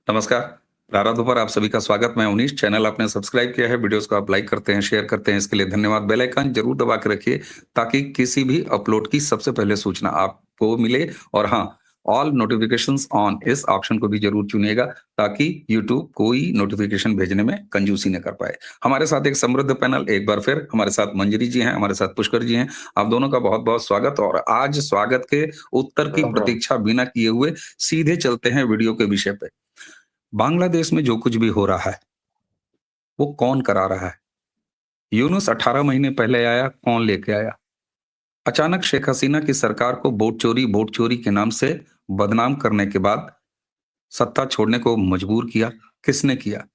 नमस्कार। प्रारंभ पर आप सभी का स्वागत। मैं उनीश। चैनल आपने सब्सक्राइब किया है, वीडियोस को आप लाइक करते हैं, शेयर करते हैं, इसके लिए धन्यवाद। बेल आइकन जरूर दबा के रखिए ताकि किसी भी अपलोड की सबसे पहले सूचना आपको मिले। और हाँ, ऑल नोटिफिकेशंस ऑन, इस ऑप्शन को भी जरूर चुनिएगा ताकि यूट्यूब कोई नोटिफिकेशन भेजने में कंजूसी न कर पाए। हमारे साथ एक समृद्ध पैनल, एक बार फिर हमारे साथ मंजरी जी हैं, हमारे साथ पुष्कर जी हैं। आप दोनों का बहुत बहुत स्वागत। और आज स्वागत के उत्तर की प्रतीक्षा बिना किए हुए सीधे चलते हैं वीडियो के विषय पे। बांग्लादेश में जो कुछ भी हो रहा है वो कौन करा रहा है? यूनुस 18 महीने पहले आया, कौन लेके आया? अचानक शेख हसीना की सरकार को वोट चोरी के नाम से बदनाम करने के बाद सत्ता छोड़ने को मजबूर किया। किसने किया?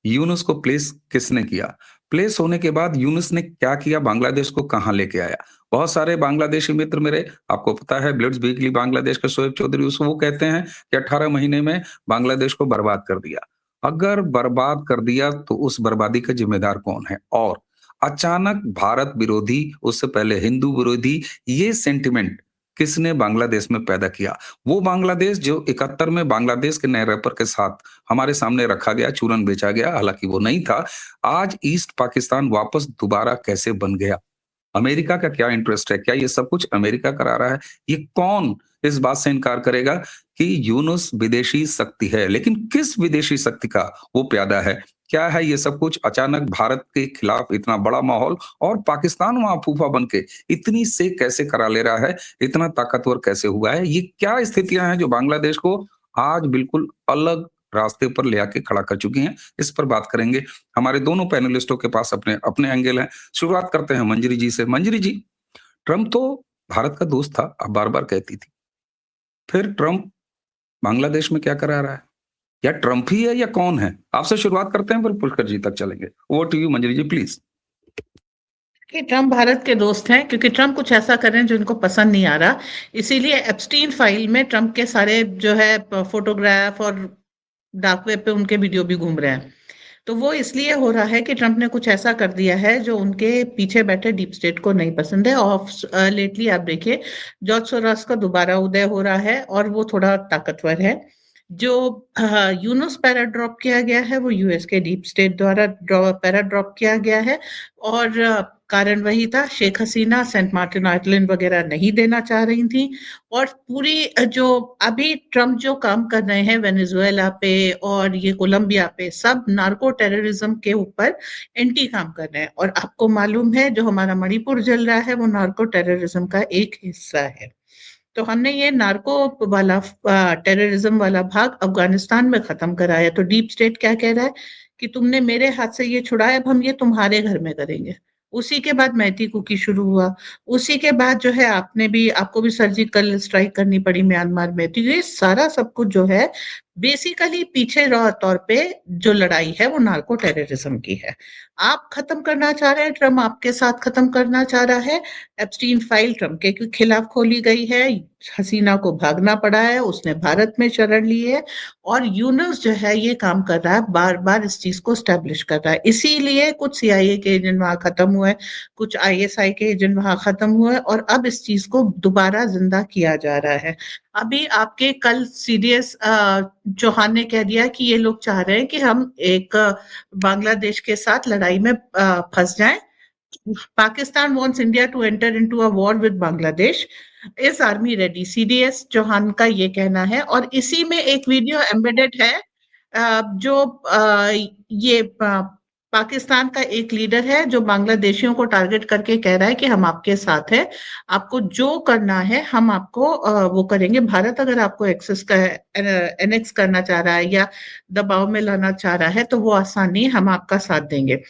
यूनुस को प्लेस किसने किया? प्लेस होने के बाद यूनुस ने क्या किया? बांग्लादेश को कहां लेके आया? बहुत सारे बांग्लादेशी मित्र मेरे, आपको पता है, ब्लिट्ज वीकली बांग्लादेश के शोएब चौधरी, उसको वो कहते हैं कि 18 महीने में बांग्लादेश को बर्बाद कर दिया। अगर बर्बाद कर दिया तो उस बर्बादी का जिम्मेदार कौन है? और अचानक भारत विरोधी, उससे पहले हिंदू विरोधी, ये सेंटिमेंट किसने बांग्लादेश में पैदा किया? वो बांग्लादेश जो 71 में बांग्लादेश के नए रैपर के साथ हमारे सामने रखा गया, चूरन बेचा गया, हालांकि वो नहीं था। आज ईस्ट पाकिस्तान वापस दोबारा कैसे बन गया? अमेरिका का क्या इंटरेस्ट है? क्या ये सब कुछ अमेरिका करा रहा है? ये कौन इस बात से इनकार करेगा कि यूनुस विदेशी शक्ति है? लेकिन किस विदेशी शक्ति का वो प्यादा है? क्या है ये सब कुछ? अचानक भारत के खिलाफ इतना बड़ा माहौल, और पाकिस्तान वहां फूफा बन के इतनी से कैसे करा ले रहा है? इतना ताकतवर कैसे हुआ है? ये क्या स्थितियां हैं जो बांग्लादेश को आज बिल्कुल अलग रास्ते पर ले आके खड़ा कर चुकी हैं? इस पर बात करेंगे। हमारे दोनों पैनलिस्टों के पास अपने अपने एंगल हैं। शुरुआत करते हैं मंजरी जी से। मंजरी जी, ट्रंप तो भारत का दोस्त था, आप बार बार कहती थी। फिर ट्रंप बांग्लादेश में क्या करा रहा है? या ट्रंप ही है या कौन है? आपसे शुरुआत करते हैं, फिर पुष्कर जी तक चलेंगे। Over to you Manjari ji, please. कि ट्रम्प भारत के दोस्त हैं क्योंकि ट्रम्प कुछ ऐसा कर रहे हैं जो इनको पसंद नहीं आ रहा। इसीलिए एप्स्टीन फाइल में ट्रम्प के सारे जो है फोटोग्राफ और डार्क वेब पे उनके वीडियो भी घूम रहे हैं। तो वो इसलिए हो रहा है कि ट्रम्प ने कुछ ऐसा कर दिया है जो उनके पीछे बैठे डीप स्टेट को नहीं पसंद है। और लेटली आप देखिए, जॉर्ज सोरोस का दोबारा उदय हो रहा है और वो थोड़ा ताकतवर है। जो यूनुस पैरा ड्रॉप किया गया है वो यूएस के डीप स्टेट द्वारा पैरा ड्रॉप किया गया है। और कारण वही था, Sheikh Hasina Saint Martin island वगैरह नहीं देना चाह रही थी। और पूरी जो अभी ट्रम्प जो काम कर रहे हैं वेनेजुएला पे और ये कोलंबिया पे, सब नार्को टेररिज्म के ऊपर एंटी काम कर रहे हैं। और आपको मालूम है जो हमारा मणिपुर जल रहा है वो नार्को टेररिज्म का एक हिस्सा है। तो हमने ये नार्को वाला टेररिज्म वाला भाग अफगानिस्तान में खत्म कराया। तो डीप स्टेट क्या कह रहा है कि तुमने मेरे हाथ से ये छुड़ाया, अब हम ये तुम्हारे घर में करेंगे। उसी के बाद मैती कुकी शुरू हुआ। उसी के बाद जो है आपको भी सर्जिकल स्ट्राइक करनी पड़ी म्यांमार में। तो ये सारा सब कुछ जो है बेसिकली पीछे तौर पे जो लड़ाई है वो नार्को टेररिज्म की है। आप खत्म करना चाह रहे हैं, ट्रम्प आपके साथ खत्म करना चाह रहा है। एप्स्टीन फाइल ट्रम्प के खिलाफ खोली गई है। हसीना को भागना पड़ा है, उसने भारत में शरण ली है। और यूनुस जो है ये काम कर रहा है, बार बार इस चीज को स्टैब्लिश कर रहा है। इसीलिए कुछ सीआईए के एजेंट वहां खत्म हुए, कुछ आईएसआई के एजेंट वहां खत्म हुए, और अब इस चीज को दोबारा जिंदा किया जा रहा है। अभी आपके कल सीडीएस चौहान ने कह दिया कि ये लोग चाह रहे हैं कि हम एक बांग्लादेश के साथ लड़ाई में फंस जाएं। Pakistan wants India to enter into a war with Bangladesh. Is army ready? CDS Chauhan का ये कहना है। और इसी में एक वीडियो एम्बेडेड है जो ये पाकिस्तान का एक लीडर है जो बांग्लादेशियों को टारगेट करके कह रहा है कि हम आपके साथ हैं, आपको जो करना है हम आपको वो करेंगे। भारत अगर आपको एनेक्स करना चाह रहा है या दबाव में लाना चाह रहा है तो वो आसान नहीं, हम आपका साथ देंगे।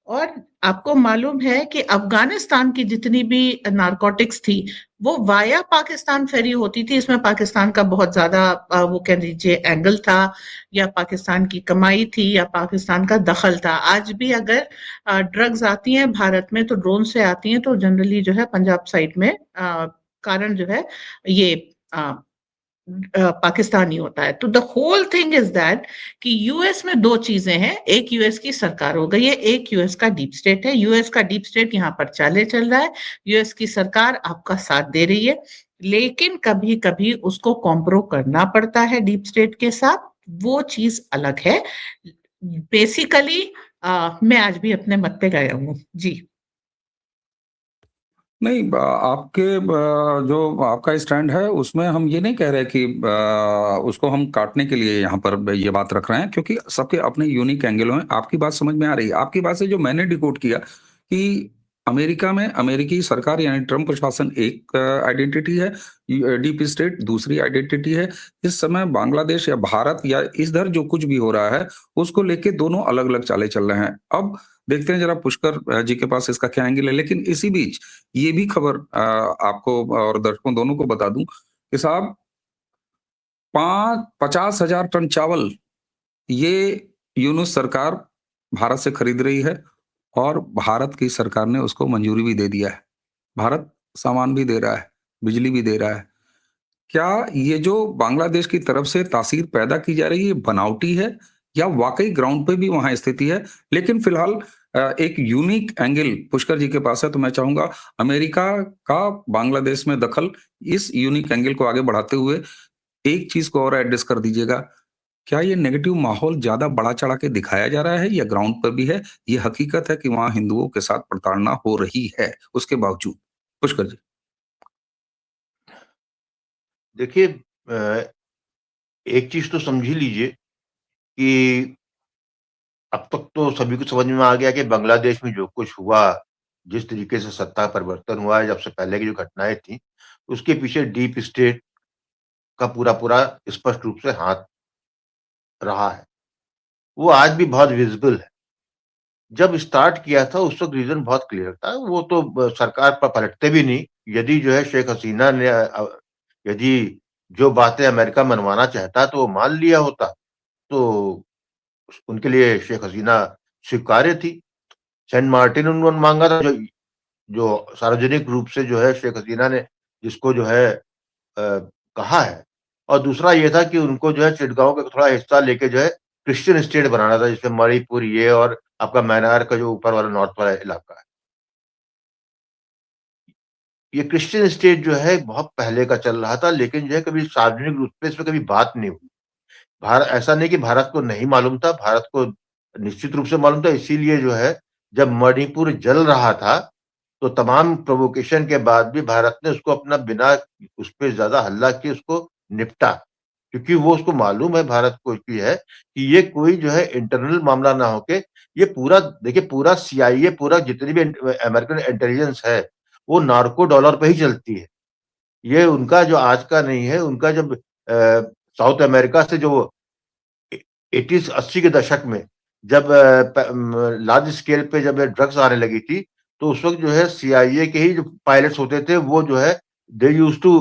और आपको मालूम है कि अफगानिस्तान की जितनी भी नारकोटिक्स थी वो वाया पाकिस्तान फेरी होती थी। इसमें पाकिस्तान का बहुत ज्यादा वो कह लीजिए एंगल था, या पाकिस्तान की कमाई थी, या पाकिस्तान का दखल था। आज भी अगर ड्रग्स आती हैं भारत में तो ड्रोन से आती हैं, तो जनरली जो है पंजाब साइड में कारण जो है ये पाकिस्तानी होता है। तो the whole thing is that कि यूएस में दो चीजें हैं, एक यूएस की सरकार हो गई है, एक यूएस का डीप स्टेट है। यूएस का डीप स्टेट यहाँ पर चाले चल रहा है, यूएस की सरकार आपका साथ दे रही है, लेकिन कभी कभी उसको कॉम्प्रो करना पड़ता है डीप स्टेट के साथ। वो चीज अलग है। बेसिकली मैं आज भी अपने मत पे गया हूँ जी। नहीं, आपके जो आपका स्टैंड है उसमें हम ये नहीं कह रहे कि उसको हम काटने के लिए यहाँ पर ये बात रख रहे हैं, क्योंकि सबके अपने यूनिक एंगल हैं। आपकी बात समझ में आ रही है। आपकी बात से जो मैंने डिकोड किया कि अमेरिका में अमेरिकी सरकार यानी ट्रम्प प्रशासन एक आइडेंटिटी है, डीप स्टेट दूसरी आइडेंटिटी है। इस समय बांग्लादेश या भारत या इधर जो कुछ भी हो रहा है उसको लेके दोनों अलग अलग चालें चल रहे हैं। अब देखते हैं जरा पुष्कर जी के पास इसका क्या एंगल है। लेकिन इसी बीच ये भी खबर आपको और दर्शकों दोनों को बता दूं कि साहब 50,000 टन चावल ये यूनुस सरकार भारत से खरीद रही है और भारत की सरकार ने उसको मंजूरी भी दे दिया है। भारत सामान भी दे रहा है, बिजली भी दे रहा है। क्या ये जो बांग्लादेश की तरफ से तासीर पैदा की जा रही है बनावटी है या वाकई ग्राउंड पे भी वहां स्थिति है? लेकिन फिलहाल एक यूनिक एंगल पुष्कर जी के पास है, तो मैं चाहूंगा अमेरिका का बांग्लादेश में दखल, इस यूनिक एंगल को आगे बढ़ाते हुए एक चीज को और एड्रेस कर दीजिएगा। क्या ये नेगेटिव माहौल ज्यादा बड़ा चढ़ा के दिखाया जा रहा है या ग्राउंड पर भी है? ये हकीकत है कि वहां हिंदुओं के साथ प्रताड़ना हो रही है उसके बावजूद? पुष्कर जी। देखिए, एक चीज तो समझ ही लीजिए कि अब तक तो सभी को समझ में आ गया कि बांग्लादेश में जो कुछ हुआ, जिस तरीके से सत्ता परिवर्तन हुआ है, जब से पहले की जो घटनाएं थी, उसके पीछे डीप स्टेट का पूरा स्पष्ट रूप से हाथ रहा है। वो आज भी बहुत विजिबल है। जब स्टार्ट किया था उस वक्त रीजन बहुत क्लियर था। वो तो सरकार पर पलटते भी नहीं। यदि जो है शेख हसीना ने यदि जो बातें अमेरिका मनवाना चाहता तो वो मान लिया होता, तो उनके लिए शेख हसीना स्वीकार्य थी। सेंट मार्टिन उन्होंने मांगा था, जो जो सार्वजनिक रूप से जो है शेख हसीना ने जिसको जो है कहा है। और दूसरा ये था कि उनको जो है चिटगांव का थोड़ा हिस्सा लेके जो है क्रिश्चियन स्टेट बनाना था, जिसमें मणिपुर ये और आपका म्यांमार का जो ऊपर वाला नॉर्थ वाला इलाका है। ये क्रिश्चियन स्टेट जो है बहुत पहले का चल रहा था, लेकिन जो है कभी सार्वजनिक रूप से इसमें कभी बात नहीं हुई। भारत ऐसा नहीं कि भारत को नहीं मालूम था, भारत को निश्चित रूप से मालूम था। इसीलिए जो है जब मणिपुर जल रहा था तो तमाम प्रोवोकेशन के बाद भी भारत ने उसको अपना बिना उस पे ज्यादा हल्ला किए उसको निपटा, क्योंकि वो उसको मालूम है, भारत को भी है कि ये कोई जो है इंटरनल मामला ना होके ये पूरा देखिए पूरा सीआईए पूरा जितनी भी अमेरिकन इंटेलिजेंस है वो नार्को डॉलर पे ही चलती है। ये उनका जो आज का नहीं है, उनका जब साउथ अमेरिका से जो 80 के दशक में जब लार्ज स्केल पे जब ड्रग्स आने लगी थी, तो उस वक्त जो है सीआईए के ही जो पायलट्स होते थे वो जो है they used to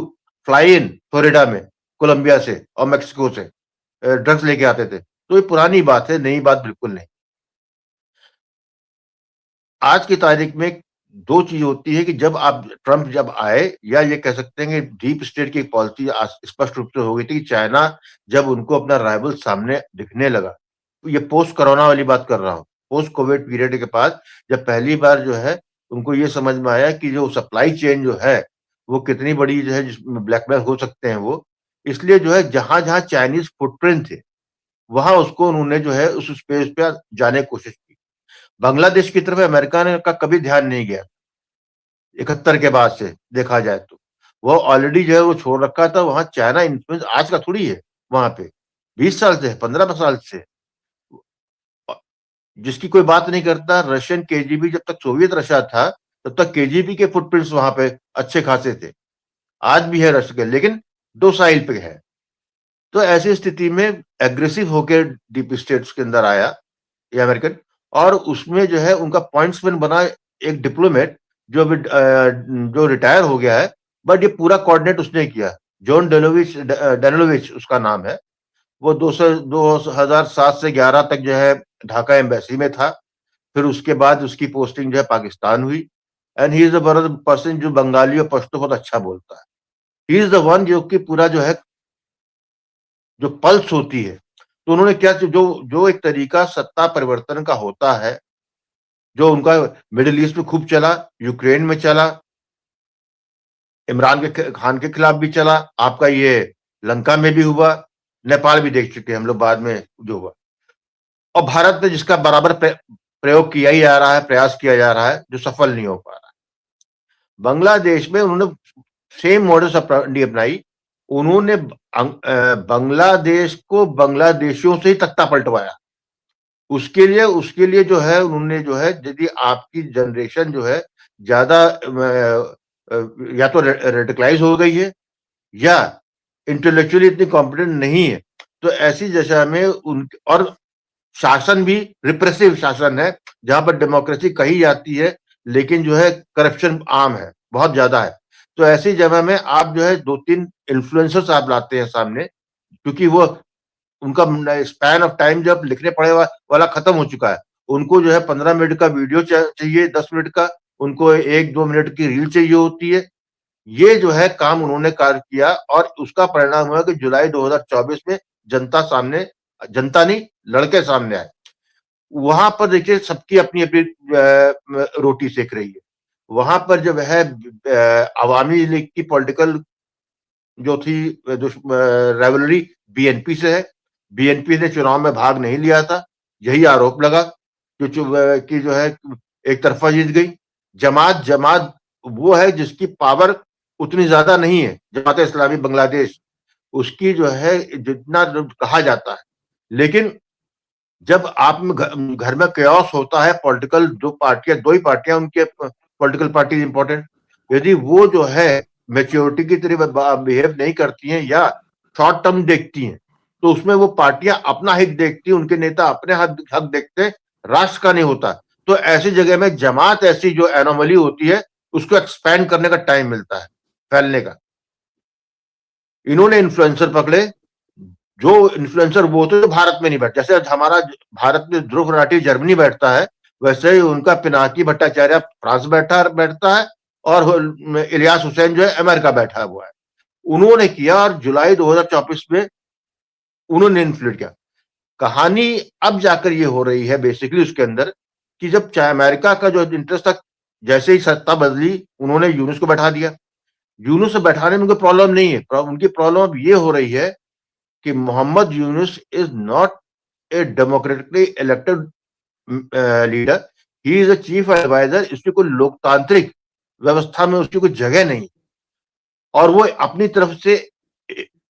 fly in Florida में कोलंबिया से और मेक्सिको से ड्रग्स लेके आते थे। तो ये पुरानी बात है, नई बात बिल्कुल नहीं। आज की तारीख में दो चीज होती है कि जब आप ट्रंप जब आए, या ये कह सकते हैं कि डीप स्टेट की पॉलिसी स्पष्ट रूप से हो गई थी कि चाइना जब उनको अपना राइवल सामने दिखने लगा, ये पोस्ट कोरोना वाली बात कर रहा हूँ, पोस्ट कोविड पीरियड के बाद जब पहली बार जो है उनको ये समझ में आया कि जो सप्लाई चेन जो है वो कितनी बड़ी जो है जिसमें ब्लैकमेल हो सकते हैं वो, इसलिए जो है जहां जहां चाइनीज फुटप्रिंट थे वहां उसको उन्होंने जो है उस स्पेस पे जाने की कोशिश की। बांग्लादेश की तरफ अमेरिका ने का कभी ध्यान नहीं गया 71 के बाद से देखा जाए तो। वो ऑलरेडी जो है वो छोड़ रखा था। वहां चाइना इन्फ्लुएंस आज का थोड़ी है, वहां पे 20 साल से 15 साल से जिसकी कोई बात नहीं करता। रशियन केजीबी जब तक सोवियत रशिया था तब तक केजीबी के फुटप्रिंट्स वहां पे अच्छे खासे थे, आज भी है रशिया के, लेकिन दो साइल पे है। तो ऐसी स्थिति में एग्रेसिव होकर डीप स्टेट्स के अंदर आया ये अमेरिकन, और उसमें जो है उनका पॉइंट्समैन बना एक डिप्लोमेट जो अभी जो रिटायर हो गया है, बट ये पूरा कोऑर्डिनेट उसने किया। जॉन डेनोविच उसका नाम है। वो 2007 से 11 तक जो है ढाका एम्बेसी में था। फिर उसके बाद उसकी पोस्टिंग जो है पाकिस्तान हुई। And he is the person जो बंगाली और पश्तो बहुत अच्छा बोलता है। ही इज द वन जो कि पूरा जो है जो पल्स होती है। तो उन्होंने क्या जो जो एक तरीका सत्ता परिवर्तन का होता है, जो उनका मिडिल ईस्ट में खूब चला, यूक्रेन में चला, इमरान के खान के खिलाफ भी चला, आपका ये लंका में भी हुआ, नेपाल भी देख चुके हैं हम लोग बाद में जो हुआ, और भारत में जिसका बराबर प्रयोग किया ही जा रहा है, प्रयास किया जा रहा है, जो सफल नहीं हो पा रहा है। बांग्लादेश में उन्होंने सेम मॉडल्स अपनाई। उन्होंने बांग्लादेश को बांग्लादेशियों से ही तख्ता पलटवाया। उसके लिए जो है उन्होंने जो है, यदि आपकी जनरेशन जो है ज्यादा या तो रेडिकलाइज हो गई है या इंटेलेक्चुअली इतनी कॉम्पिटेंट नहीं है, तो ऐसी दशा में और शासन भी रिप्रेसिव शासन है, जहां पर डेमोक्रेसी कही जाती है लेकिन जो है करप्शन आम है, बहुत ज्यादा है। तो ऐसी जगह में आप जो है 2-3 इन्फ्लुएंसर्स आप लाते हैं सामने, क्योंकि वो उनका स्पैन ऑफ टाइम जब लिखने पढ़े वाला खत्म हो चुका है। उनको जो है 15 मिनट का वीडियो चाहिए, 10 मिनट का, उनको 1-2 मिनट की रील चाहिए होती है। ये जो है काम उन्होंने कार्य किया और उसका परिणाम हुआ कि जुलाई 2024 में जनता नहीं, लड़के सामने आए। वहां पर देखिए सबकी अपनी अपनी रोटी सेक रही है। वहां पर जब है अवामी लीग की पॉलिटिकल जो थी राइवलरी बीएनपी से है। बीएनपी ने चुनाव में भाग नहीं लिया था, यही आरोप लगा कि जो है एक तरफा जीत गई। जमात वो है जिसकी पावर उतनी ज्यादा नहीं है, जमात इस्लामी बांग्लादेश, उसकी जो है जितना कहा जाता है। लेकिन जब आप घर में केओस होता है, पॉलिटिकल दो ही पार्टियां उनके पॉलिटिकल पार्टी इंपॉर्टेंट, यदि वो जो है मेच्योरिटी की तरह बिहेव नहीं करती हैं या शॉर्ट टर्म देखती हैं, तो उसमें वो पार्टियां अपना हित देखती हैं, उनके नेता अपने हक देखते हैं, राष्ट्र का नहीं होता। तो ऐसी जगह में जमात ऐसी जो एनोमली होती है, उसको एक्सपैंड करने का टाइम मिलता है, फैलने का। इन्होंने इन्फ्लुएंसर पकड़े, जो इन्फ्लुएंसर वो तो भारत में नहीं बैठता। जैसे हमारा भारत में ध्रुव राठी जर्मनी बैठता है, वैसे ही उनका पिनाकी भट्टाचार्य फ्रांस बैठता है, और इलियास हुसैन जो है अमेरिका बैठा हुआ है। उन्होंने किया, और जुलाई 2024 में उन्होंने इन्फ्लुएंस किया। कहानी अब जाकर ये हो रही है बेसिकली उसके अंदर, कि जब चाहे अमेरिका का जो इंटरेस्ट था, जैसे ही सत्ता बदली, उन्होंने यूनुस को बैठा दिया। यूनुस से बैठाने में उनको प्रॉब्लम नहीं है, उनकी प्रॉब्लम अब ये हो रही है कि Mohammad Yunus is not a democratically elected leader, he is a chief adviser. इसकी कोई लोकतांत्रिक व्यवस्था में उसकी कोई जगह नहीं, और वो अपनी तरफ से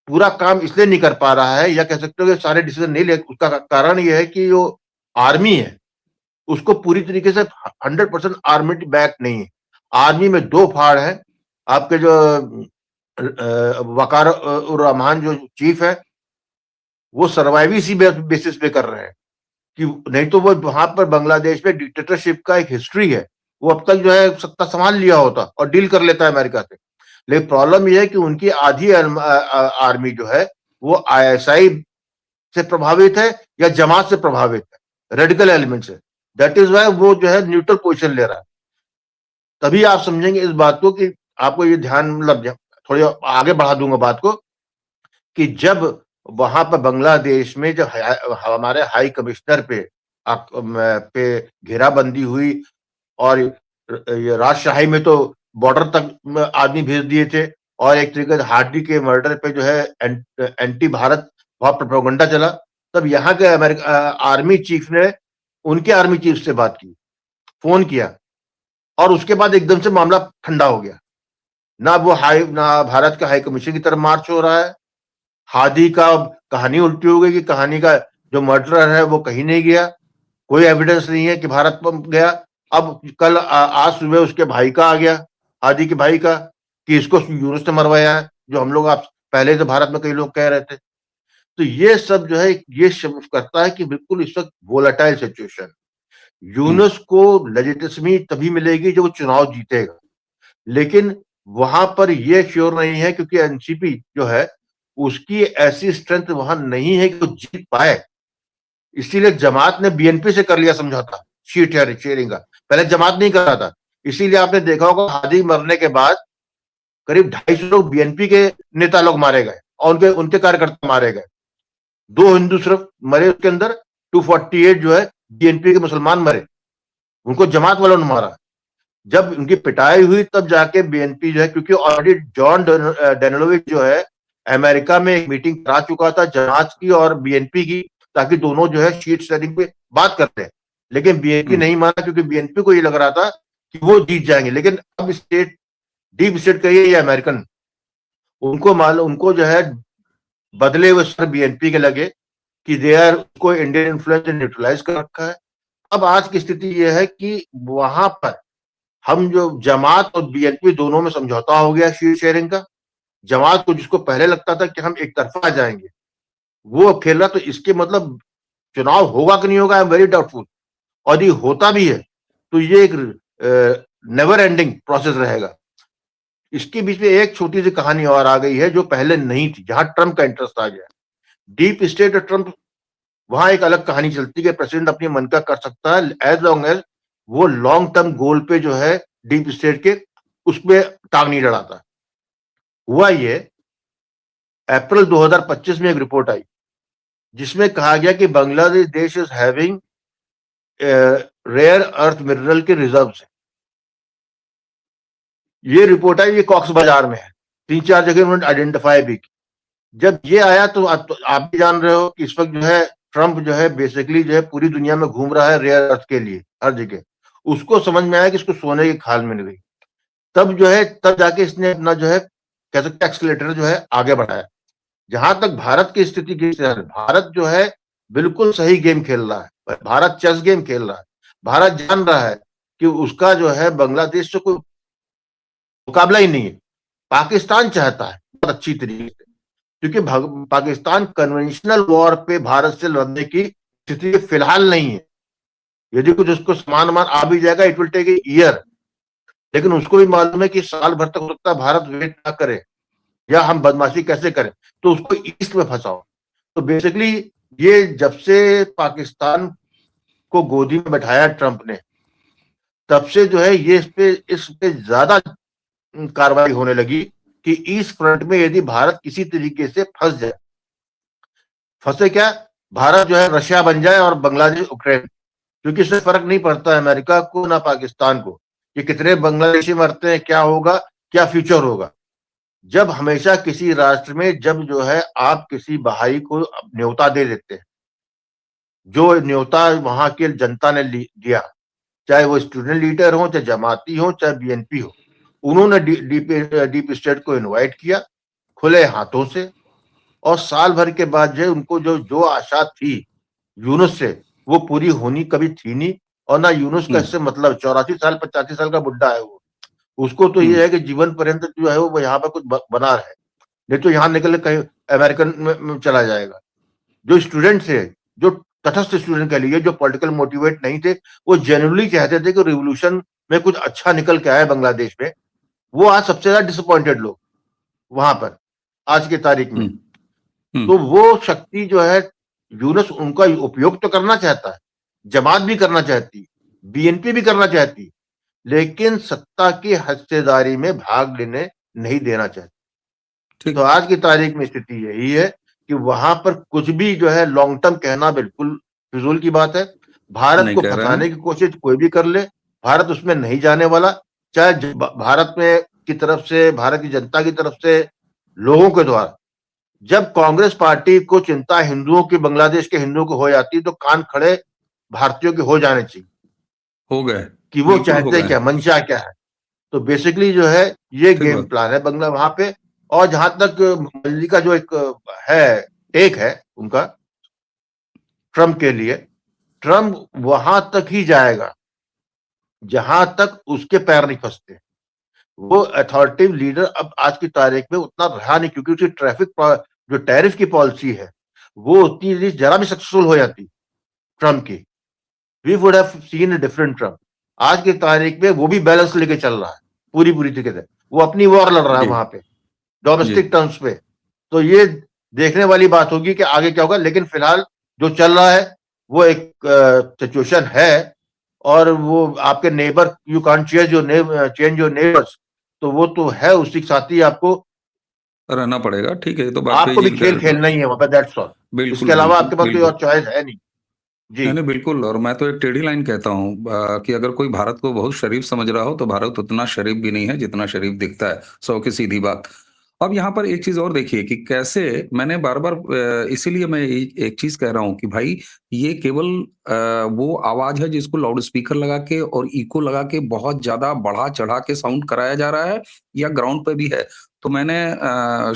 पूरा काम इसलिए नहीं कर पा रहा है, या कह सकते हो कि सारे डिसीजन नहीं ले। उसका कारण ये है कि जो आर्मी है उसको पूरी तरीके से 100% आर्मी बैक नहीं है। आर्मी में 2 फाड़ है। आपके जो वकार उर रहमान जो चीफ है, वो सर्वाइव इसी बेसिस पे कर रहे हैं, कि नहीं तो वो वहां पर बांग्लादेश में डिक्टेटरशिप का एक हिस्ट्री है, वो अब तक जो है सत्ता संभाल लिया होता और डील कर लेता है अमेरिका से। लेकिन प्रॉब्लम ये है कि उनकी आधी आर्मी जो है वो आईएसआई से प्रभावित है या जमात से प्रभावित है, रेडिकल एलिमेंट से। दैट इज वाई वो जो है न्यूट्रल पोजिशन ले रहा है। तभी आप समझेंगे इस बात को, कि आपको ये ध्यान, मतलब थोड़ी आगे बढ़ा दूंगा बात को, कि जब वहां पर बांग्लादेश में जब हमारे हाई कमिश्नर पे घेराबंदी हुई, और ये राजशाही में तो बॉर्डर तक आदमी भेज दिए थे, और एक तरीके से हार्डी के मर्डर पे जो है एंटी भारत बहुत प्रोपेगेंडा चला, तब यहाँ के आर्मी चीफ ने उनके आर्मी चीफ से बात की, फोन किया, और उसके बाद एकदम से मामला ठंडा हो गया। ना भारत का हाई कमीशन की तरफ मार्च हो रहा है। हादी का कहानी उल्टी हो गई, कि कहानी का जो मर्डरर है वो कहीं नहीं गया, कोई एविडेंस नहीं है कि भारत में गया। अब कल आज सुबह उसके भाई का आ गया, हादी के भाई का, कि इसको यूनुस ने मरवाया है, जो हम लोग आप पहले से भारत में कई लोग कह रहे थे। तो ये सब जो है ये करता है कि बिल्कुल इस वक्त वोलेटाइल सिचुएशन। यूनुस को लेजिटिमेसी तभी मिलेगी जब वो चुनाव जीतेगा, लेकिन वहां पर ये श्योर नहीं है, क्योंकि एनसीपी जो है उसकी ऐसी स्ट्रेंथ वहां नहीं है कि वो जीत पाए। इसीलिए जमात ने बीएनपी से कर लिया समझौता सीट शेयरिंग का, पहले जमात नहीं कर रहा था। इसीलिए आपने देखा होगा हादी मरने के बाद करीब 250 लोग बीएनपी के नेता लोग मारे गए, और उनके कार्यकर्ता मारे गए। 2 हिंदू सिर्फ मरे उसके अंदर, 248 जो है बीएनपी के मुसलमान मरे, उनको जमात वालों ने मारा। जब उनकी पिटाई हुई तब जाके बीएनपी जो है, क्योंकि ऑलरेडी जॉन डेनिलोविच जो है अमेरिका में एक मीटिंग करा चुका था जमात की और बीएनपी की, ताकि दोनों जो है सीट शेयरिंग पे बात करते हैं, लेकिन बीएनपी नहीं माना, क्योंकि बीएनपी को ये लग रहा था कि वो जीत जाएंगे। लेकिन अब स्टेट डीप स्टेट कहिए या अमेरिकन, उनको जो है बदले हुए सर बीएनपी के लगे कि दे आर को इंडियन इन्फ्लुएंस न्यूट्रलाइज कर रखा है। अब आज की स्थिति यह है कि वहां पर हम जो जमात और बीएनपी दोनों में समझौता हो गया सीट शेयरिंग का। जमात को, जिसको पहले लगता था कि हम एक तरफा जाएंगे, वो खेल रहा, तो इसके मतलब चुनाव होगा कि नहीं होगा, आई एम वेरी डाउटफुल। और ये होता भी है तो ये एक नेवर एंडिंग प्रोसेस रहेगा। इसके बीच में एक छोटी सी कहानी और आ गई है जो पहले नहीं थी, जहां ट्रंप का इंटरेस्ट आ गया। डीप स्टेट और ट्रंप, वहां एक अलग कहानी चलती है, प्रेसिडेंट अपनी मन का कर सकता है एज लॉन्ग एज वो लॉन्ग टर्म गोल पे जो है डीप स्टेट के, उसमें टांग नहीं लड़ाता। हुआ ये, अप्रैल 2025 में एक रिपोर्ट आई जिसमें कहा गया कि Bangladesh is having rare earth mineral के रिजर्व्स है। ये रिपोर्ट आई, ये कॉक्स बाजार में है, 3-4 जगह उन्होंने आइडेंटिफाई भी की। जब ये आया तो आप भी जान रहे हो कि इस वक्त जो है ट्रंप जो है बेसिकली जो है पूरी दुनिया में घूम रहा है रेयर अर्थ के लिए हर जगह। उसको समझ में आया कि इसको सोने की खाल मिल गई, तब जाके इसने अपना जो है कह सकते एक्सीलरेटर जो है आगे बढ़ाया। जहां तक भारत की स्थिति की, भारत जो है बिल्कुल सही गेम खेल रहा है, भारत चेस गेम खेल रहा है। भारत जान रहा है कि उसका जो है बांग्लादेश से कोई मुकाबला ही नहीं है। पाकिस्तान चाहता है बहुत अच्छी तरीके से, क्योंकि पाकिस्तान कन्वेंशनल वॉर पे भारत से लड़ने की स्थिति फिलहाल नहीं है। यदि कुछ उसको सामान आ भी जाएगा, it will take a year, लेकिन उसको भी मालूम है कि साल भर तक हो सकता है भारत वेट ना करे, या हम बदमाशी कैसे करें, तो उसको ईस्ट में फंसाओ। तो बेसिकली ये जब से पाकिस्तान को गोदी में बैठाया ट्रंप ने, तब से जो है ये इस पे ज्यादा कार्रवाई होने लगी कि ईस्ट फ्रंट में यदि भारत किसी तरीके से फंस जाए, फंसे क्या, भारत जो है रशिया बन जाए और बांग्लादेश यूक्रेन, क्योंकि इससे फर्क नहीं पड़ता अमेरिका को ना पाकिस्तान को कि कितने बांग्लादेशी मरते हैं, क्या होगा, क्या फ्यूचर होगा। जब हमेशा किसी राष्ट्र में जब जो है आप किसी बहाई को न्योता दे देते हैं, जो न्योता वहां की जनता ने दिया, चाहे वो स्टूडेंट लीडर हो, चाहे जमाती हो, चाहे बीएनपी हो, उन्होंने डीप स्टेट को इनवाइट किया खुले हाथों से। और साल भर के बाद जो उनको जो आशा थी यूनुस से, वो पूरी होनी कभी थी नहीं। और ना यूनुस का इससे मतलब 84 साल 85 साल का बुढ़ा है वो, उसको तो ये है कि जीवन पर्यंत जो है वो यहाँ पर कुछ बना रहे, नहीं तो यहाँ निकल कहीं अमेरिकन में चला जाएगा। जो स्टूडेंट थे, जो तटस्थ स्टूडेंट के लिए, जो पॉलिटिकल मोटिवेट नहीं थे, वो जेन्युइनली चाहते थे कि रिवोल्यूशन में कुछ अच्छा निकल के आए बांग्लादेश में, वो आज सबसे ज्यादा डिसअपॉइंटेड लोग वहां पर आज की तारीख में। तो वो शक्ति जो है यूनुस उनका उपयोग तो करना चाहता है, जमात भी करना चाहती, बीएनपी भी करना चाहती, लेकिन सत्ता की हिस्सेदारी में भाग लेने नहीं देना चाहती। तो आज की तारीख में स्थिति यही है कि वहां पर कुछ भी जो है लॉन्ग टर्म कहना बिल्कुल फिजूल की बात है। भारत को फंसाने की कोशिश कोई भी कर ले, भारत उसमें नहीं जाने वाला। चाहे भारत में की तरफ से, भारत की जनता की तरफ से, लोगों के द्वारा, जब कांग्रेस पार्टी को चिंता हिंदुओं की, बांग्लादेश के हिंदुओं को हो जाती, तो कान खड़े भारतीयों के हो जाने चाहिए, हो गए कि वो चाहते क्या, मंशा क्या है। तो बेसिकली जो है ये गेम प्लान है बंगला वहां पे। और जहां तक मोदी का जो एक है टेक है उनका ट्रंप के लिए, ट्रंप वहां तक ही जाएगा जहां तक उसके पैर नहीं फंसते। वो अथॉरिटेटिव लीडर अब आज की तारीख में उतना रहा नहीं, क्योंकि उसकी जो टैरिफ की पॉलिसी है वो उतनी जरा भी सक्सेसफुल हो जाती ट्रंप की, we would have seen a different Trump. आज की तारीख में वो भी बैलेंस लेके चल रहा है पूरी तरीके से, वो अपनी वॉर लड़ रहा है वहां पे डोमेस्टिक टर्म्स पे। तो ये देखने वाली बात होगी कि आगे क्या होगा, लेकिन फिलहाल जो चल रहा है वो एक सिचुएशन है। और वो आपके neighbour, you can't change your neighbours, तो वो तो है, उसी के साथ ही आपको रहना पड़ेगा। ठीक है, तो बात आपको भी खेल खेलना ही है वहां पर, दैट्स ऑल। इसके अलावा आपके पास कोई और चॉइस है नहीं। जी नहीं, बिल्कुल। और मैं तो एक टेढ़ी लाइन कहता हूँ कि अगर कोई भारत को बहुत शरीफ समझ रहा हो तो भारत उतना शरीफ भी नहीं है जितना शरीफ दिखता है, 100 की सीधी बात। अब यहाँ पर एक चीज और देखिए कि कैसे मैंने बार बार इसीलिए मैं एक चीज कह रहा हूं कि भाई ये केवल वो आवाज है जिसको लाउड स्पीकर लगा के और इको लगा के बहुत ज्यादा बढ़ा चढ़ा के साउंड कराया जा रहा है या ग्राउंड पे भी है। तो मैंने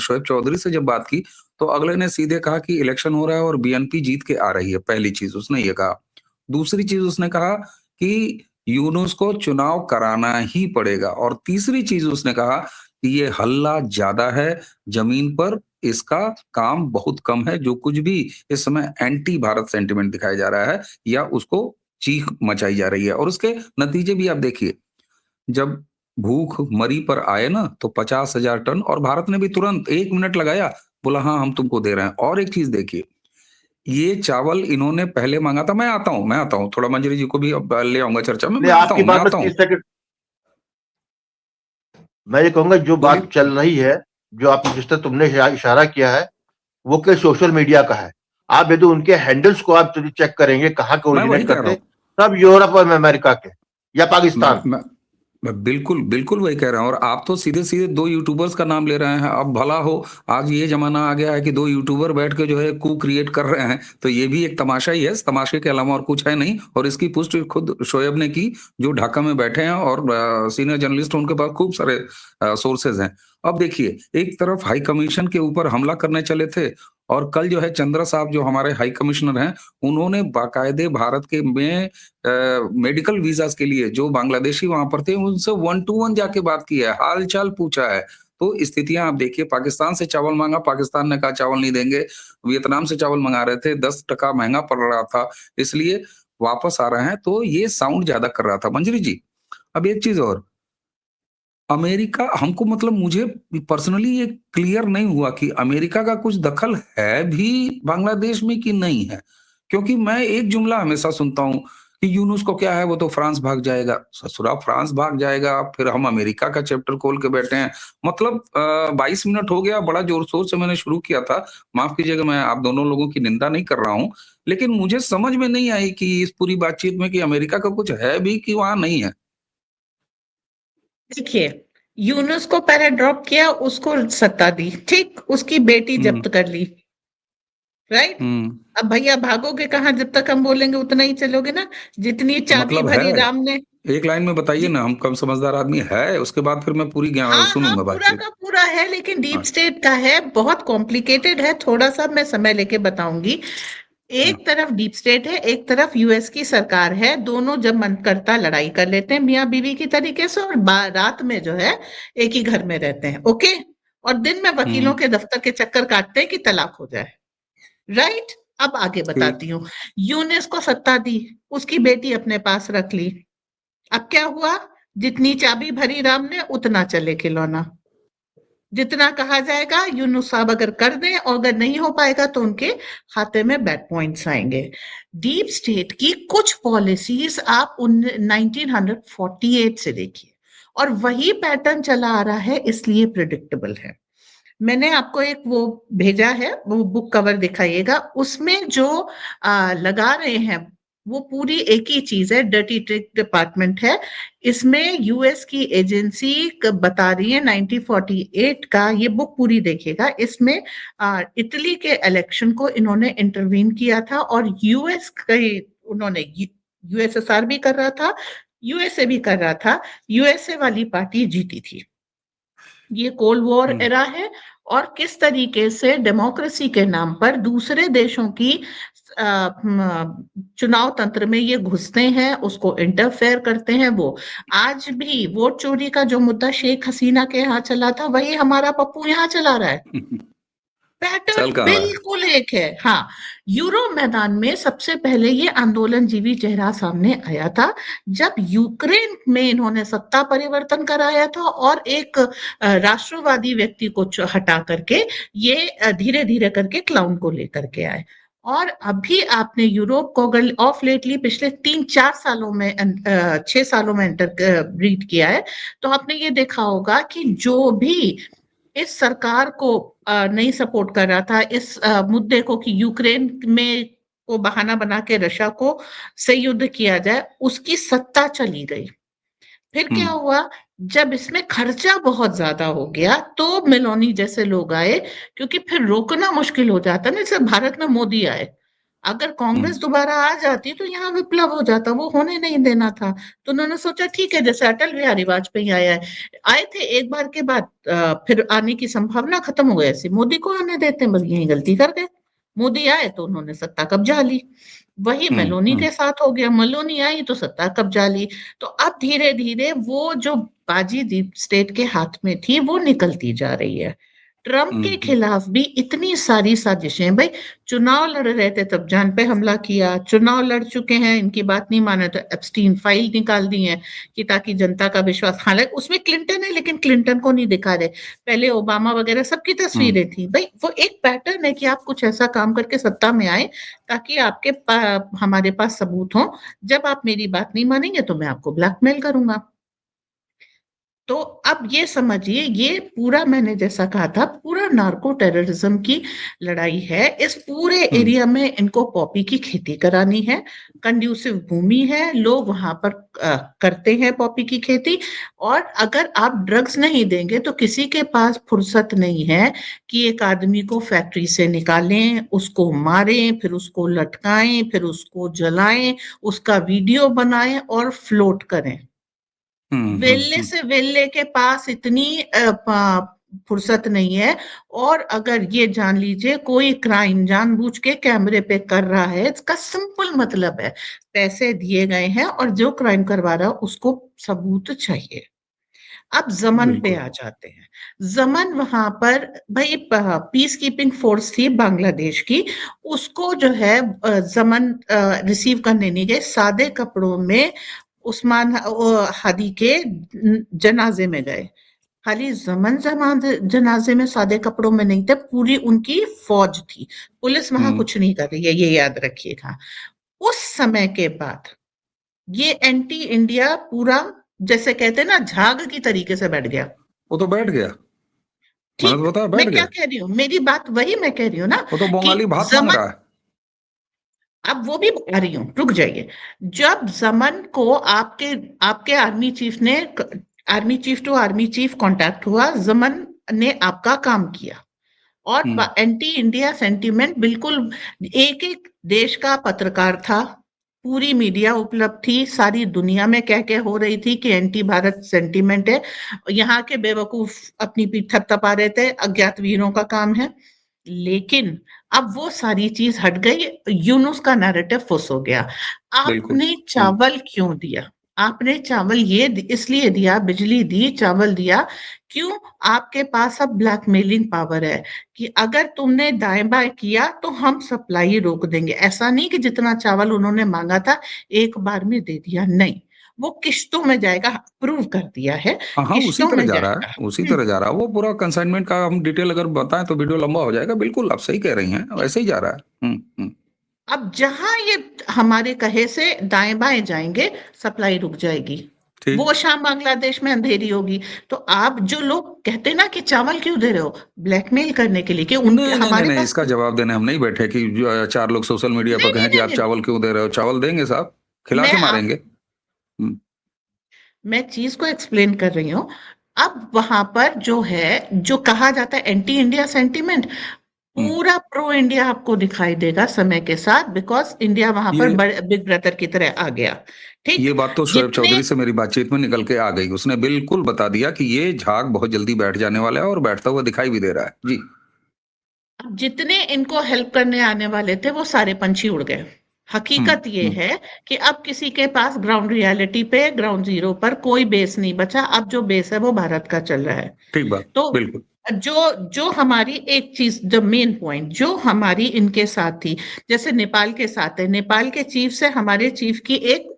शोएब चौधरी से जब बात की तो अगले ने सीधे कहा कि इलेक्शन हो रहा है और बीएनपी जीत के आ रही है, पहली चीज उसने ये कहा। दूसरी चीज उसने कहा कि यूनुस को चुनाव कराना ही पड़ेगा, और तीसरी चीज उसने कहा कि ये हल्ला ज्यादा है, जमीन पर इसका काम बहुत कम है। जो कुछ भी इस समय एंटी भारत सेंटिमेंट दिखाया जा रहा है या उसको चीख मचाई जा रही है, और उसके नतीजे भी आप देखिए। जब भूख मरी पर आए ना तो 50,000 टन, और भारत ने भी तुरंत 1 मिनट लगाया, बोला हाँ हम तुमको दे रहे हैं। और एक चीज देखिए, ये चावल इन्होंने पहले मांगा था। मैं आता हूँ, थोड़ा मंजरी जी को भी अब ले आऊंगा चर्चा में। मैं आता आपकी हूँ, मैं बात आता में हूँ। 30 सेकंड मैं ये कहूंगा, जो बात बोलिए। चल रही है, जो आपने जिस तरह तुमने इशारा किया है, वो के सोशल मीडिया का है। आप यदि उनके हैंडल्स को आप यदि चेक करेंगे कहाँ के मैं वही ओरिजिनेट कह रहा करते, हूँ। सब यूरोप और अमेरिका के या मैं पाकिस्तान। मैं बिल्कुल बिल्कुल वही कह रहा हूँ। और आप तो सीधे सीधे 2 यूट्यूबर्स का नाम ले रहे हैं। अब भला हो, आज ये जमाना आ गया है कि 2 यूट्यूबर बैठ के जो है कू क्रिएट कर रहे हैं, तो ये भी एक तमाशा ही है। इस तमाशे के अलावा और कुछ है नहीं। और इसकी पुष्टि खुद शोएब ने की, जो ढाका में बैठे हैं और सीनियर जर्नलिस्ट, उनके पास खूब सारे सोर्सेज हैं। अब देखिए, एक तरफ हाई कमीशन के ऊपर हमला करने चले थे, और कल जो है चंद्रा साहब जो हमारे हाई कमिश्नर हैं, उन्होंने बाकायदे भारत के में मेडिकल वीजास के लिए जो बांग्लादेशी वहां पर थे उनसे 1 to 1 जाके बात की है, हाल चाल पूछा है। तो स्थितियां आप देखिए, पाकिस्तान से चावल मांगा, पाकिस्तान ने कहा चावल नहीं देंगे। वियतनाम से चावल मंगा रहे थे, 10% महंगा पड़ रहा था, इसलिए वापस आ रहे हैं। तो ये साउंड ज्यादा कर रहा था। मंजरी जी, अब एक चीज और, अमेरिका हमको, मतलब मुझे पर्सनली ये क्लियर नहीं हुआ कि अमेरिका का कुछ दखल है भी बांग्लादेश में कि नहीं है। क्योंकि मैं एक जुमला हमेशा सुनता हूं कि यूनुस को क्या है, वो तो फ्रांस भाग जाएगा। ससुरा फ्रांस भाग जाएगा, फिर हम अमेरिका का चैप्टर खोल के बैठे हैं। मतलब 22 मिनट हो गया, बड़ा जोर शोर से मैंने शुरू किया था। माफ कीजिएगा, मैं आप दोनों लोगों की निंदा नहीं कर रहा हूं, लेकिन मुझे समझ में नहीं आई कि इस पूरी बातचीत में कि अमेरिका का कुछ है भी कि वहां नहीं है। देखिए, यूनुस को पहले ड्रॉप किया, उसको सत्ता दी, ठीक, उसकी बेटी हम्म। जब्त कर ली, राइट। अब भैया भागोगे कहाँ? जब तक हम बोलेंगे उतना ही चलोगे ना। जितनी चाबी मतलब भरी है, राम ने, एक लाइन में बताइए ना, हम कम समझदार आदमी है, उसके बाद फिर मैं पूरी हाँ हाँ, सुनूंगा पूरा बातचीत। का पूरा है, लेकिन डीप हाँ। स्टेट का है, बहुत कॉम्प्लिकेटेड है। थोड़ा सा मैं समय लेके बताऊंगी। हाँ। एक तरफ डीप स्टेट है, एक तरफ यूएस की सरकार है। दोनों जब मन करता लड़ाई कर लेते हैं मियाँ बीवी की तरीके से, और रात में जो है एक ही घर में रहते हैं, ओके। और दिन में वकीलों हम्म। के दफ्तर के चक्कर काटते हैं कि तलाक हो जाए, राइट। अब आगे ठीक। बताती हूँ। यूनिस को सत्ता दी, उसकी बेटी अपने पास रख ली। अब क्या हुआ? जितनी चाबी भरी राम ने उतना चले खिलौना। जितना कहा जाएगा यूनुस साहब अगर कर दें, और अगर नहीं हो पाएगा तो उनके खाते में बैड पॉइंट्स आएंगे। डीप स्टेट की कुछ पॉलिसीज आप 1948 से देखिए, और वही पैटर्न चला आ रहा है, इसलिए प्रिडिक्टेबल है। मैंने आपको एक वो भेजा है, वो बुक कवर दिखाइएगा, उसमें जो लगा रहे हैं वो पूरी एक ही चीज है, डर्टी ट्रिक डिपार्टमेंट है। इसमें यूएस की एजेंसी बता रही है 1948 का, ये बुक पूरी देखिएगा। इसमें इटली के इलेक्शन को इन्होंने इंटरवीन किया था, और यूएस के उन्होंने, यूएसएसआर भी कर रहा था, यूएसए भी कर रहा था, यूएसए वाली पार्टी जीती थी। ये कोल्ड वॉर एरा है, और किस तरीके से डेमोक्रेसी के नाम पर दूसरे देशों की चुनाव तंत्र में ये घुसते हैं, उसको इंटरफेयर करते हैं। वो आज भी वोट चोरी का जो मुद्दा शेख हसीना के यहाँ चला था, वही हमारा पप्पू यहाँ चला रहा है। पैटर्न चल कहाँ रहा है। बिल्कुल एक है। हाँ, यूरोप मैदान में सबसे पहले ये आंदोलनजीवी चेहरा सामने आया था जब यूक्रेन में इन्होंने सत्ता परिवर्तन कराया था, और एक राष्ट्रवादी व्यक्ति को हटा करके ये धीरे धीरे करके क्लाउन को लेकर के आए। और अभी आपने यूरोप को अगर ऑफ लेटली पिछले 3-4 सालों में 6 सालों में रीड किया है, तो आपने ये देखा होगा कि जो भी इस सरकार को नहीं सपोर्ट कर रहा था, इस मुद्दे को कि यूक्रेन में को बहाना बना के रशिया को से युद्ध किया जाए, उसकी सत्ता चली गई। फिर क्या हुआ, जब इसमें खर्चा बहुत ज्यादा हो गया तो मेलोनी जैसे लोग आए, क्योंकि फिर रोकना मुश्किल हो जाता ना। जैसे भारत में मोदी आए, अगर कांग्रेस दोबारा आ जाती तो यहाँ विप्लव हो जाता, वो होने नहीं देना था। तो उन्होंने सोचा ठीक है, जैसे अटल बिहारी वाजपेयी आए थे एक बार के बाद, फिर आने की संभावना खत्म हो गई, ऐसी मोदी को आने देते हैं, बस यही गलती कर गए। मोदी आए तो उन्होंने सत्ता कब्जा ली। वही मेलोनी के साथ हो गया, मेलोनी आई तो सत्ता कब्जा ली। तो अब धीरे धीरे वो जो बाजी डीप स्टेट के हाथ में थी वो निकलती जा रही है। ट्रंप के खिलाफ भी इतनी सारी साजिशें, भाई चुनाव लड़ रहे थे तब जान पे हमला किया, चुनाव लड़ चुके हैं, इनकी बात नहीं माने तो एप्स्टीन फाइल निकाल दी है कि ताकि जनता का विश्वास, हालांकि उसमें क्लिंटन है लेकिन क्लिंटन को नहीं दिखा रहे, पहले ओबामा वगैरह सबकी तस्वीरें थी। भाई वो एक पैटर्न है कि आप कुछ ऐसा काम करके सत्ता में आए ताकि हमारे पास सबूत हो, जब आप मेरी बात नहीं मानेंगे तो मैं आपको ब्लैकमेल करूंगा। तो अब ये समझिए, ये पूरा मैंने जैसा कहा था, पूरा नार्को टेररिज्म की लड़ाई है। इस पूरे एरिया में इनको पॉपी की खेती करानी है, कंड्यूसिव भूमि है, लोग वहां पर करते हैं पॉपी की खेती। और अगर आप ड्रग्स नहीं देंगे तो किसी के पास फुर्सत नहीं है कि एक आदमी को फैक्ट्री से निकालें, उसको मारें, फिर उसको लटकाएं, फिर उसको जलाएं, उसका वीडियो बनाएं और फ्लोट करें। वेल्ले से वेल्ले के पास इतनी फुर्सत नहीं है। और अगर ये जान लीजिए कोई क्राइम जानबूझ के कैमरे पे कर रहा है, इसका सिंपल मतलब है पैसे दिए गए हैं और जो क्राइम करवा रहा है उसको सबूत चाहिए। अब जमन पे आ जाते हैं। जमन वहां पर भाई पीस कीपिंग फोर्स थी बांग्लादेश की, उसको जो है जमन रिसीव करने नहीं गए, सादे कपड़ों में उस्मान हादी के जनाजे में गए। खाली जमन जनाजे में सादे कपड़ों में नहीं थे, पूरी उनकी फौज थी, पुलिस वहां कुछ नहीं कर रही है, ये याद रखिएगा। उस समय के बाद ये एंटी इंडिया पूरा, जैसे कहते हैं ना, झाग की तरीके से बैठ गया। वो तो बैठ गया, मैंने तो बताया बैठ मैं क्या गया। कह रही हूँ, मेरी बात वही मैं कह रही हूँ ना, वो तो कि बंगाली भात मांग रहा है। अब वो भी बता रही हूँ, रुक जाइए। जब जमन को आपके आपके आर्मी चीफ ने, army chief to army chief contact हुआ, जमन ने आपका काम किया और एंटी इंडिया सेंटीमेंट बिल्कुल, एक एक देश का पत्रकार था, पूरी मीडिया उपलब्ध थी, सारी दुनिया में कह के हो रही थी कि एंटी भारत सेंटीमेंट है। यहाँ के बेवकूफ अपनी पीठ थपथपा रहे थे, अज्ञात वीरों का काम है। लेकिन अब वो सारी चीज हट गई, यूनुस का नैरेटिव फुस हो गया। आपने चावल क्यों दिया? आपने चावल ये इसलिए दिया, बिजली दी, चावल दिया, क्यों? आपके पास अब ब्लैकमेलिंग पावर है कि अगर तुमने दाएं बाएं किया तो हम सप्लाई रोक देंगे। ऐसा नहीं कि जितना चावल उन्होंने मांगा था एक बार में दे दिया, नहीं, वो किश्तों में जाएगा, प्रूव कर दिया है, हाँ उसी किश्तों तरह में जा रहा जाएगा। है, उसी तरह जा रहा है। वो पूरा कंसाइनमेंट का हम डिटेल अगर बताएं तो वीडियो लंबा हो जाएगा। बिल्कुल आप सही कह रही हैं, वैसे ही जा रहा है। अब जहां ये हमारे कहे से दाएं बाएं जाएंगे, सप्लाई रुक जाएगी। वो शाम बांग्लादेश में अंधेरी होगी। तो आप जो लोग कहते ना कि चावल क्यों दे रहे हो, ब्लैकमेल करने के लिए, कि उनके हमारे नहीं, पास इसका जवाब देने हम नहीं बैठे कि चार लोग सोशल मीडिया पर कहें कि आप चावल क्यों दे रहे हो। चावल देंगे साहब, खिला के मारेंगे। मैं चीज को एक्सप्लेन कर रही हूँ। अब वहां पर जो है, जो कहा जाता है एंटी इंडिया सेंटीमेंट, पूरा प्रो इंडिया आपको दिखाई देगा समय के साथ, बिकॉज इंडिया वहां पर बिग ब्रदर की तरह आ गया। ठीक, ये बात तो शोएब चौधरी से मेरी बातचीत में निकल के आ गई। उसने बिल्कुल बता दिया कि ये झाग बहुत जल्दी बैठ जाने वाला है और बैठता हुआ दिखाई भी दे रहा है जी। अब जितने इनको हेल्प करने आने वाले थे वो सारे पंछी उड़ गए। हकीकत ये है कि अब किसी के पास ग्राउंड रियलिटी पे, ग्राउंड जीरो पर कोई बेस नहीं बचा। अब जो बेस है वो भारत का चल रहा है। ठीक बात, तो बिल्कुल। जो हमारी एक चीज, द मेन पॉइंट जो हमारी इनके साथ थी, जैसे नेपाल के साथ है, नेपाल के चीफ से हमारे चीफ की एक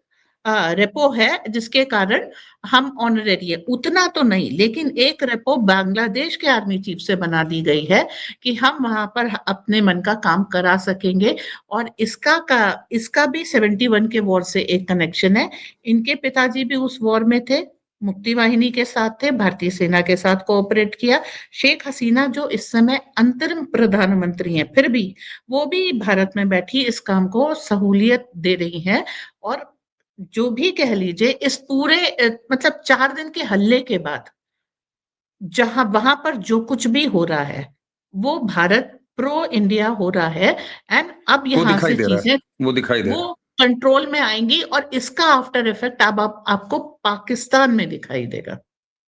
रेपो है, जिसके कारण हम ऑनरेरी है, उतना तो नहीं, लेकिन एक रेपो बांग्लादेश के आर्मी चीफ से बना दी गई है कि हम वहां पर अपने मन का काम करा सकेंगे। और इसका भी 71 के वॉर से एक कनेक्शन है। इनके पिताजी भी उस वॉर में थे, मुक्ति वाहिनी के साथ थे, भारतीय सेना के साथ कोऑपरेट किया। शेख हसीना जो इस समय अंतरिम प्रधानमंत्री हैं, फिर भी वो भी भारत में बैठी इस काम को सहूलियत दे रही हैं और जो भी कह लीजिए इस पूरे मतलब 4 दिन के हल्ले के बाद जहां वहां पर जो कुछ भी हो रहा है वो भारत प्रो इंडिया हो रहा है। एंड अब वो यहाँ दिखाई से दे रहा चीजें है, वो दिखाई दे वो रहा है। कंट्रोल में आएंगी और इसका आफ्टर इफेक्ट अब आपको पाकिस्तान में दिखाई देगा।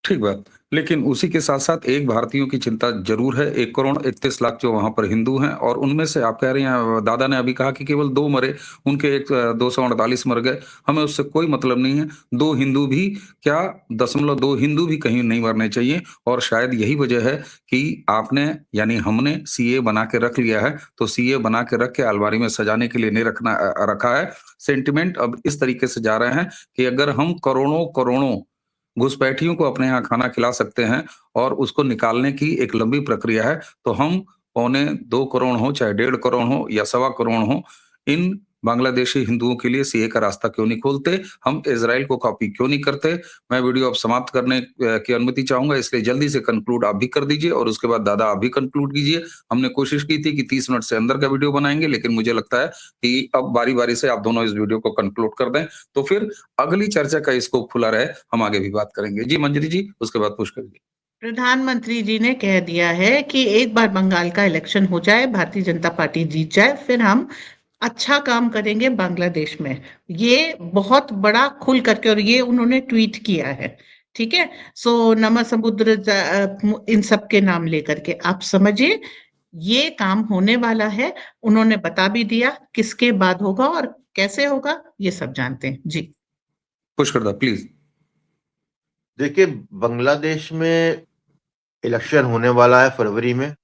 ठीक बात। लेकिन उसी के साथ-साथ एक भारतीयों की चिंता ज़रूर है, 1 करोड़ 31 लाख जो वहाँ पर हिंदू हैं और उनमें से आप कह रही हैं दादा ने अभी कहा कि केवल 2 मरे, उनके 248 मर गए। हमें उससे कोई मतलब नहीं है। 2 हिंदू भी क्या 0.2 हिंदू भी कहीं नहीं मरने चाहिए और शायद यही वजह है कि आपने यानी हमने सीए बना के रख लिया है, तो सीए बना के रख के अलमारी में सजाने के लिए नहीं रखा है। सेंटिमेंट अब इस तरीके से जा रहे हैं कि अगर हम करोड़ों-करोड़ों घुसपैठियों को अपने यहाँ खाना खिला सकते हैं और उसको निकालने की एक लंबी प्रक्रिया है, तो हम पौने 2 करोड़ हों, चाहे 1.5 करोड़ हों या सवा करोड़ हों, इन बांग्लादेशी हिंदुओं के लिए सीए का रास्ता क्यों नहीं खोलते? हम इज़राइल को कॉपी क्यों नहीं करते? मैं वीडियो अब समाप्त करने की अनुमति चाहूँगा, इसलिए जल्दी से कंक्लूड आप भी कर दीजिए और उसके बाद दादा आप भी कंक्लूड कीजिए। हमने कोशिश की थी कि 30 मिनट से अंदर का वीडियो बनाएँगे, लेकिन मुझे लगता है कि अब बारी-बारी से आप दोनों इस वीडियो को कंक्लूड कर दें, तो फिर अगली चर्चा का स्कोप खुला रहे, हम आगे भी बात करेंगे। जी, मंजरी जी, उसके बाद पुष्कर जी। प्रधानमंत्री जी ने कह दिया है कि एक बार बंगाल का इलेक्शन हो जाए, भारतीय जनता पार्टी जीत जाए, फिर हम अच्छा काम करेंगे बांग्लादेश में। ये बहुत बड़ा खुल करके और ये उन्होंने ट्वीट किया है। ठीक है। सो नमः समुद्र इन सब के नाम लेकर के आप समझिए ये काम होने वाला है। उन्होंने बता भी दिया किसके बाद होगा और कैसे होगा, ये सब जानते हैं जी। पुष्कर दा प्लीज़। देखिए, बांग्लादेश में इलेक्शन होने वाला है फरवरी में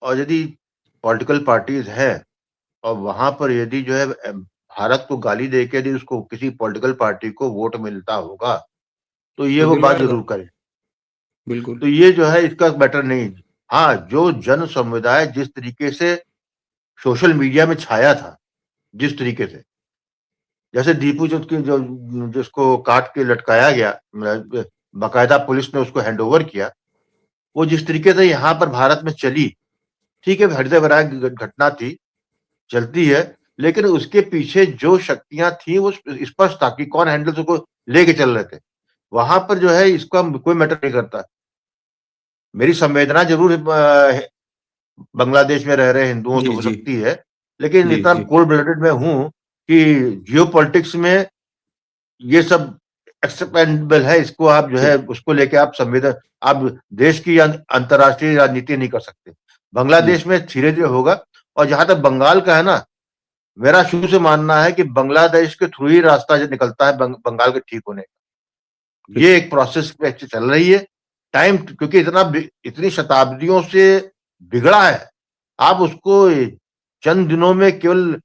और यदि पॉलिटिकल पार्टीज हैं और वहां पर यदि जो है भारत को गाली दे के यदि उसको किसी पॉलिटिकल पार्टी को वोट मिलता होगा तो ये तो वो बात दिलवाएगा, जरूर करे। बिल्कुल। तो ये जो है इसका मैटर नहीं। हाँ, जो जन समुदाय जिस तरीके से सोशल मीडिया में छाया था, जिस तरीके से जैसे दीपू जो जिसको काट के लटकाया गया, बाकायदा पुलिस ने उसको हैंडओवर किया, वो जिस तरीके से यहाँ पर भारत में चली, ठीक है, हृदय भरा घटना थी, चलती है, लेकिन उसके पीछे जो शक्तियां थी वो स्पष्ट था कि कौन हैंडल उसको लेके चल रहे थे। वहां पर जो है इसका कोई मैटर नहीं करता। मेरी संवेदना जरूर बांग्लादेश में रह रहे हिंदुओं से जी, हो जी। सकती है, लेकिन जी, इतना जी। कोल्ड ब्लडेड में हूं कि जियोपॉलिटिक्स में ये सब एक्सेप्टेबल है। इसको आप जो है जी, उसको लेके आप देश की अंतर्राष्ट्रीय राजनीति नहीं कर सकते। जी, बांग्लादेश में धीरे-धीरे होगा। और जहां तक बंगाल का है ना, मेरा शुरू से मानना है कि बांग्लादेश के थ्रू ही रास्ता जो निकलता है बंगाल के ठीक होने का। ठीक। ये एक प्रोसेस पे चल रही है। टाइम क्योंकि इतनी शताब्दियों से बिगड़ा है। आप उसको चंद दिनों में केवल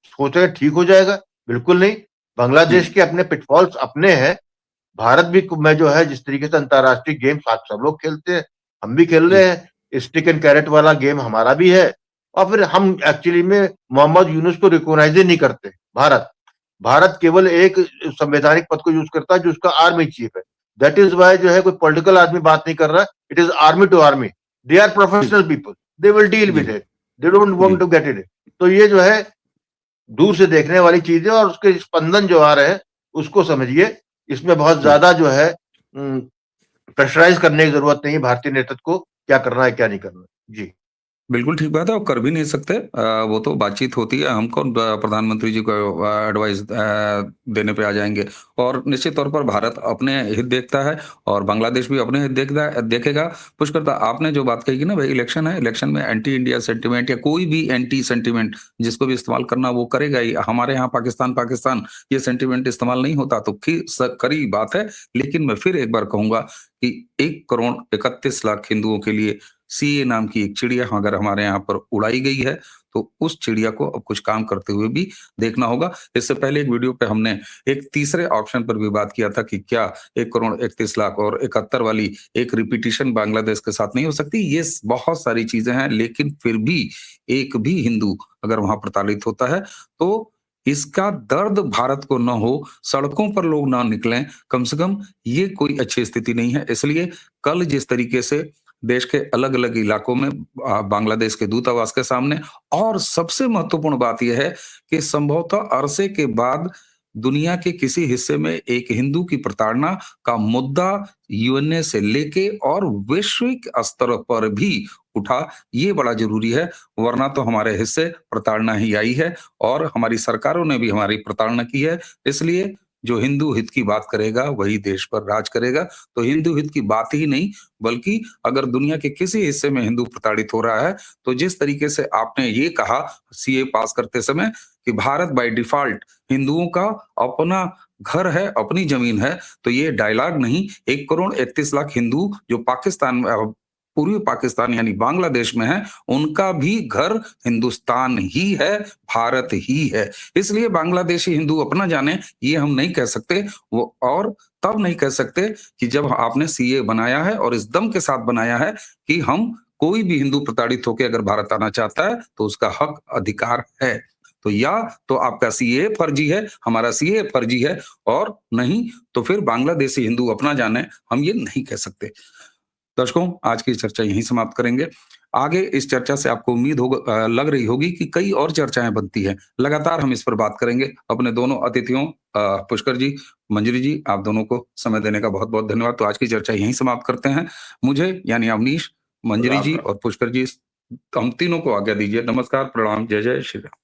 सोचे ठीक हो जाएगा, बिल्कुल नहीं। जी, बांग्लादेश के अपने पिटफॉल्स अपने हैं। भारत भी में जो है जिस तरीके से अंतर्राष्ट्रीय गेम साथ सब लोग खेलते हैं, हम भी खेल रहे जी, हैं। स्टिक एंड कैरेट वाला गेम हमारा भी है। और फिर हम एक्चुअली में मोहम्मद यूनुस को रिकॉग्नाइज ही नहीं करते। भारत केवल एक संवैधानिक पद को यूज करता है जो उसका आर्मी चीफ है। दैट इज वाई जो है कोई पॉलिटिकल आदमी बात नहीं कर रहा। It is army to army. They are जी, professional people. They will deal जी, with it. They don't want जी, टू गेट इट। तो ये जो है दूर से देखने वाली चीज है और उसके स्पंदन जो आ रहे हैं उसको समझिए। इसमें बहुत जी। ज्यादा जो है प्रेशराइज करने की जरूरत नहीं है भारतीय नेतृत्व को, क्या करना है क्या नहीं करना है। जी। बिल्कुल ठीक बात है और कर भी नहीं सकते। वो तो बातचीत होती है, हम कौन प्रधानमंत्री जी को एडवाइस देने पे आ जाएँगे और निश्चित तौर पर भारत अपने हित देखता है और बांग्लादेश भी अपने हित देखेगा। पुष्कर दा आपने जो बात कही कि ना भई इलेक्शन है, इलेक्शन में एंटी इंडिया सेंटिमेंट या कोई भी एंटी सेंटिमेंट जिसको भी इस्तेमाल करना वो करेगा ही। हमारे यहाँ पाकिस्तान, पाकिस्तान ये सेंटिमेंट इस्तेमाल नहीं होता तो खरी बात है। लेकिन मैं फिर एक बार कहूँगा कि 1 करोड़ 31 लाख हिंदुओं के लिए सीए नाम की एक चिड़िया अगर हमारे यहाँ पर उड़ाई गई है, तो उस चिड़िया को अब कुछ काम करते हुए भी देखना होगा। इससे पहले एक वीडियो पे हमने एक तीसरे ऑप्शन पर भी बात किया था कि क्या 1 करोड़ 31 लाख और 71 वाली एक रिपीटिशन बांग्लादेश के साथ नहीं हो सकती? ये बहुत सारी चीजें हैं, लेकिन फिर भी एक भी हिंदू अगर वहां प्रताड़ित होता है, तो इसका दर्द भारत को न हो, सड़कों पर लोग ना निकलें, कम से कम ये कोई अच्छी स्थिति नहीं है। इसलिए कल जिस तरीके से देश के अलग-अलग इलाकों में बांग्लादेश के दूतावास के सामने और सबसे महत्वपूर्ण बात यह है कि संभवतः अरसे के बाद दुनिया के किसी हिस्से में एक हिंदू की प्रताड़ना का मुद्दा यूएनए से लेके और वैश्विक स्तर पर भी उठा, ये बड़ा जरूरी है। वरना तो हमारे हिस्से प्रताड़ना ही आई है और हमारी सरकारों ने भी हमारी प्रताड़ना की है। इसलिए जो हिंदू हित की बात करेगा वही देश पर राज करेगा। तो हिंदू हित की बात ही नहीं, बल्कि अगर दुनिया के किसी हिस्से में हिंदू प्रताड़ित हो रहा है, तो जिस तरीके से आपने ये कहा सीए पास करते समय कि भारत बाय डिफॉल्ट हिंदुओं का अपना घर है, अपनी जमीन है, तो ये डायलॉग नहीं। 1,31,00,000 हिंदू जो पाकिस्तान पूर्वी पाकिस्तान यानी बांग्लादेश में है, उनका भी घर हिंदुस्तान ही है, भारत ही है। इसलिए बांग्लादेशी हिंदू अपना जाने ये हम नहीं कह सकते। वो और तब नहीं कह सकते कि जब आपने सीए बनाया है और इस दम के साथ बनाया है कि हम कोई भी हिंदू प्रताड़ित होकर अगर भारत आना चाहता है तो उसका हक अधिकार है। तो या तो आपका सीए फर्जी है, हमारा सीए फर्जी है, और नहीं तो फिर बांग्लादेशी हिंदू अपना जाने, हम ये नहीं कह सकते। दर्शकों, आज की चर्चा यहीं समाप्त करेंगे। आगे इस चर्चा से आपको उम्मीद लग रही होगी कि कई और चर्चाएं बनती हैं। लगातार हम इस पर बात करेंगे। अपने दोनों अतिथियों पुष्कर जी, मंजरी जी, आप दोनों को समय देने का बहुत बहुत धन्यवाद। तो आज की चर्चा यहीं समाप्त करते हैं। मुझे यानी अवनीश, मंजरी जी और पुष्कर जी, हम तीनों को आज्ञा दीजिए। नमस्कार, प्रणाम, जय जय श्री राम।